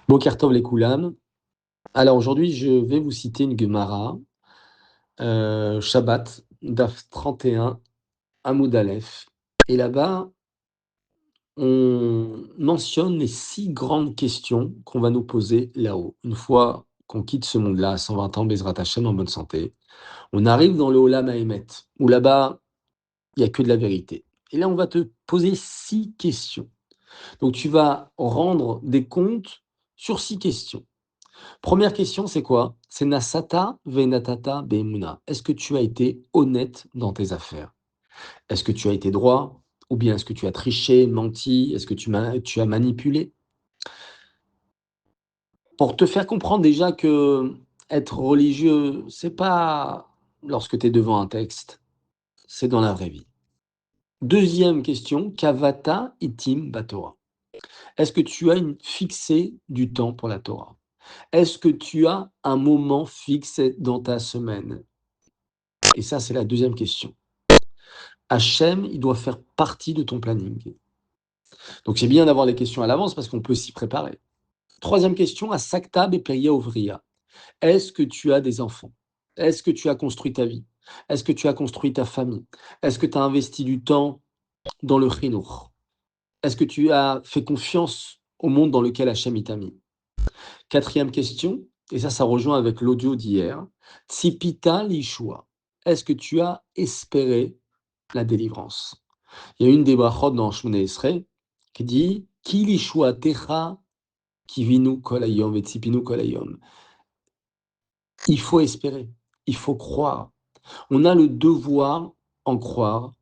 Boker Tov les Koulam. Alors aujourd'hui, je vais vous citer une Gemara, Shabbat, Daf 31, Hamoud Aleph. Et là-bas, on mentionne les 6 grandes questions qu'on va nous poser là-haut. Une fois qu'on quitte ce monde-là, à 120 ans, Bezrat Hashem, en bonne santé, on arrive dans le Olam Haemet, où là-bas, il n'y a que de la vérité. Et là, on va te poser 6 questions. Donc tu vas rendre des comptes sur 6 questions. Première question, c'est quoi? C'est Nasata Venatata Be'emuna. Est-ce que tu as été honnête dans tes affaires? Est-ce que tu as été droit? Ou bien est-ce que tu as triché, menti? Est-ce que tu as manipulé? Pour te faire comprendre déjà que être religieux, c'est pas lorsque tu es devant un texte, c'est dans la vraie vie. Deuxième question, Kavata Itim Batora. Est-ce que tu as fixé du temps pour la Torah? Est-ce que tu as un moment fixé dans ta semaine? Et ça, c'est la deuxième question. Hachem, il doit faire partie de ton planning. Donc c'est bien d'avoir les questions à l'avance parce qu'on peut s'y préparer. Troisième question, à Saktab et Peria Ovria. Est-ce que tu as des enfants? Est-ce que tu as construit ta vie? Est-ce que tu as construit ta famille? Est-ce que tu as investi du temps dans le chinour? Est-ce que tu as fait confiance au monde dans lequel Hachem t'a mis? Quatrième question, et ça rejoint avec l'audio d'hier. Tsipita Lishua. Est-ce que tu as espéré la délivrance? Il y a une des brachot dans Shemona Esrei qui dit Ki lishuatecha kivinu kol hayom vetzipinu kol hayom. Il faut espérer, il faut croire. On a le devoir en croire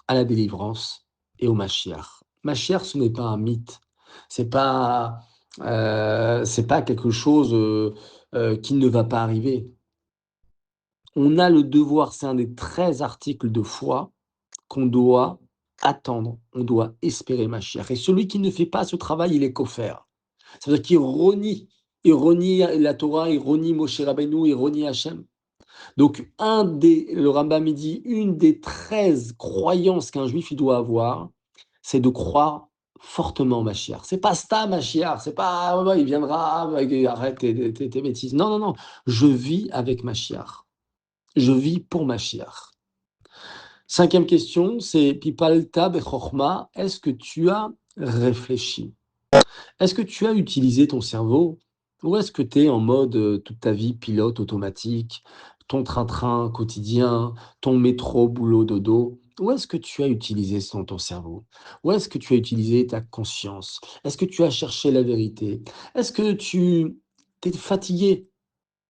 à la délivrance et au Mashiach. Mashiach, ce n'est pas un mythe, c'est pas quelque chose qui ne va pas arriver. On a le devoir, c'est un des 13 articles de foi qu'on doit attendre, on doit espérer Mashiach. Et celui qui ne fait pas ce travail, il est kofer. Ça veut dire il renie la Torah, il renie Moshe Rabbeinu, il renie Hachem. Donc, le Rambam il dit, une des 13 croyances qu'un juif il doit avoir, c'est de croire fortement Mashiach. C'est pas Stam Mashiach, c'est pas il viendra, arrête tes bêtises. Non, non, non. Je vis avec Mashiach. Je vis pour Mashiach. Cinquième question, c'est Pipalta Bechorma. Est-ce que tu as réfléchi? Est-ce que tu as utilisé ton cerveau? Ou est-ce que tu es en mode toute ta vie pilote automatique, ton train-train quotidien, ton métro, boulot, dodo? Où est-ce que tu as utilisé ton cerveau? Où est-ce que tu as utilisé ta conscience? Est-ce que tu as cherché la vérité? Est-ce que tu t'es fatigué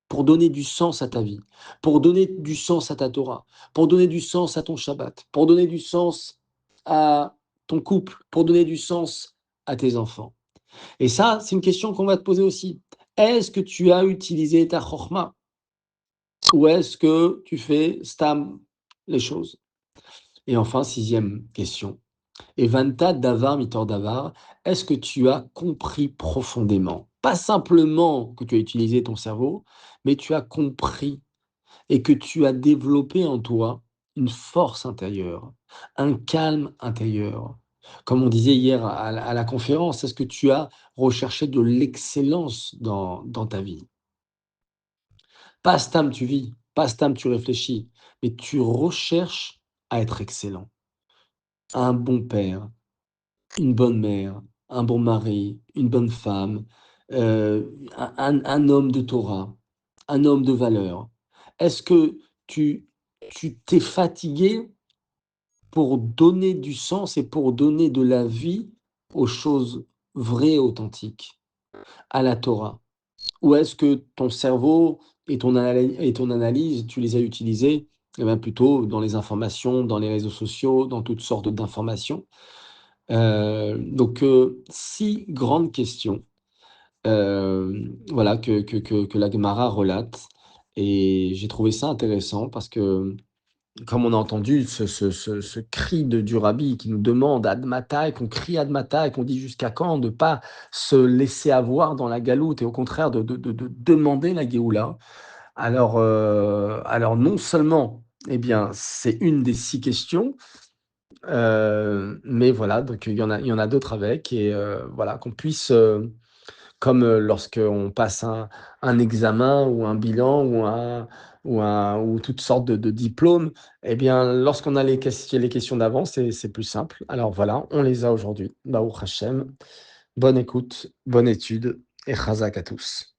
pour donner du sens à ta vie, pour donner du sens à ta Torah, pour donner du sens à ton Shabbat, pour donner du sens à ton couple, pour donner du sens à tes enfants? Et ça, c'est une question qu'on va te poser aussi. Est-ce que tu as utilisé ta chorma ou est-ce que tu fais stam les choses? Et enfin, sixième question. Evanta davar mitor davar, est-ce que tu as compris profondément? Pas simplement que tu as utilisé ton cerveau, mais tu as compris et que tu as développé en toi une force intérieure, un calme intérieur. Comme on disait hier à la conférence, est-ce que tu as recherché de l'excellence dans ta vie? Pas stam tu vis, pas stam tu réfléchis, mais tu recherches à être excellent. Un bon père, une bonne mère, un bon mari, une bonne femme, un homme de Torah, un homme de valeur. Est-ce que tu tu t'es fatigué pour donner du sens et pour donner de la vie aux choses vraies et authentiques, à la Torah? Ou est-ce que ton cerveau et ton analyse, tu les as utilisés, eh ben, plutôt dans les informations, dans les réseaux sociaux, dans toutes sortes d'informations? 6 grandes questions, voilà que la Gemara relate et j'ai trouvé ça intéressant parce que, comme on a entendu ce cri du rabbi qui nous demande Ad matai, qu'on crie Ad matai, qu'on dit jusqu'à quand, de pas se laisser avoir dans la galoute et au contraire de demander la Géoula. Alors non seulement, eh bien, c'est une des 6 questions, mais voilà, donc il y en a d'autres avec et voilà, qu'on puisse, comme, lorsqu'on passe un examen ou un bilan ou toutes sortes de diplômes. Eh bien, lorsqu'on a les questions d'avance, c'est plus simple. Alors voilà, on les a aujourd'hui. Baruch Hashem. Bonne écoute, bonne étude et chazak à tous.